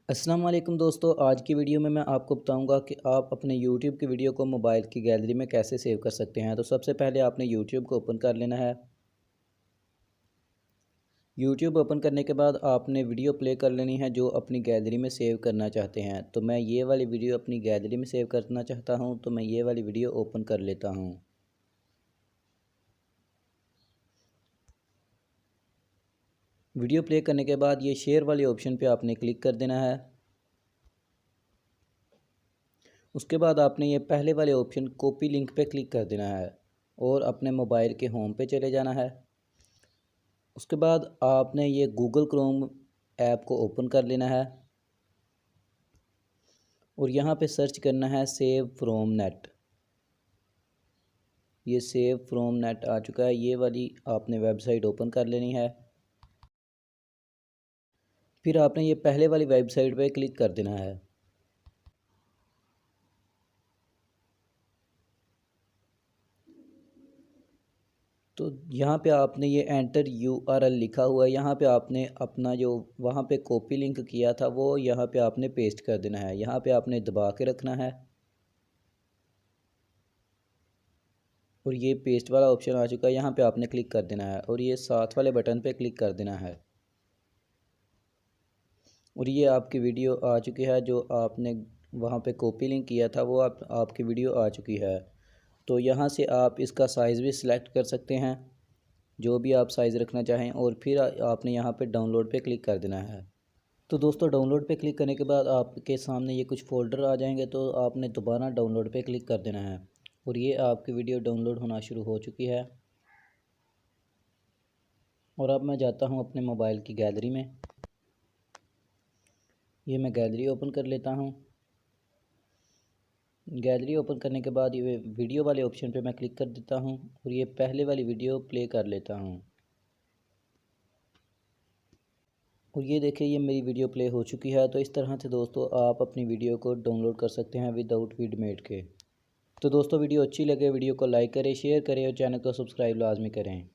अस्सलाम वालेकुम दोस्तों, आज की वीडियो में मैं आपको बताऊंगा कि आप अपने YouTube की वीडियो को मोबाइल की गैलरी में कैसे सेव कर सकते हैं। तो सबसे पहले आपने YouTube को ओपन कर लेना है। YouTube ओपन करने के बाद आपने वीडियो प्ले कर लेनी है जो अपनी गैलरी में सेव करना चाहते हैं। तो मैं ये वाली वीडियो अपनी गैलरी में सेव करना चाहता हूँ, तो मैं ये वाली वीडियो ओपन कर लेता हूँ। वीडियो प्ले करने के बाद ये शेयर वाले ऑप्शन पे आपने क्लिक कर देना है। उसके बाद आपने ये पहले वाले ऑप्शन कॉपी लिंक पे क्लिक कर देना है और अपने मोबाइल के होम पे चले जाना है। उसके बाद आपने ये गूगल क्रोम ऐप को ओपन कर लेना है और यहाँ पे सर्च करना है सेव फ्रॉम नेट। ये सेव फ्रॉम नेट आ चुका है, ये वाली आपने वेबसाइट ओपन कर लेनी है। फिर आपने ये पहले वाली वेबसाइट पे क्लिक कर देना है। तो यहाँ पे आपने ये एंटर URL लिखा हुआ है, यहाँ पे आपने अपना जो वहाँ पे कॉपी लिंक किया था वो यहाँ पे आपने पेस्ट कर देना है। यहाँ पे आपने दबा के रखना है और ये पेस्ट वाला ऑप्शन आ चुका है, यहाँ पे आपने क्लिक कर देना है और ये साथ वाले बटन पे क्लिक कर देना है। और ये आपकी वीडियो आ चुकी है, जो आपने वहाँ पे कॉपी लिंक किया था वो आपकी वीडियो आ चुकी है। तो यहाँ से आप इसका साइज़ भी सिलेक्ट कर सकते हैं, जो भी आप साइज़ रखना चाहें, और फिर आपने यहाँ पे डाउनलोड पे क्लिक कर देना है। तो दोस्तों, डाउनलोड पे क्लिक करने के बाद आपके सामने ये कुछ फ़ोल्डर आ जाएंगे, तो आपने दोबारा डाउनलोड पे क्लिक कर देना है और ये आपकी वीडियो डाउनलोड होना शुरू हो चुकी है। और अब मैं जाता हूँ अपने मोबाइल की गैलरी में। ये मैं गैलरी ओपन कर लेता हूँ। गैलरी ओपन करने के बाद ये वीडियो वाले ऑप्शन पे मैं क्लिक कर देता हूँ और ये पहले वाली वीडियो प्ले कर लेता हूँ। और ये देखिए, ये मेरी वीडियो प्ले हो चुकी है। तो इस तरह से दोस्तों आप अपनी वीडियो को डाउनलोड कर सकते हैं विदाउट विडमेट के। तो दोस्तों, वीडियो अच्छी लगे वीडियो को लाइक करें, शेयर करें और चैनल को सब्सक्राइब लाजमी करें।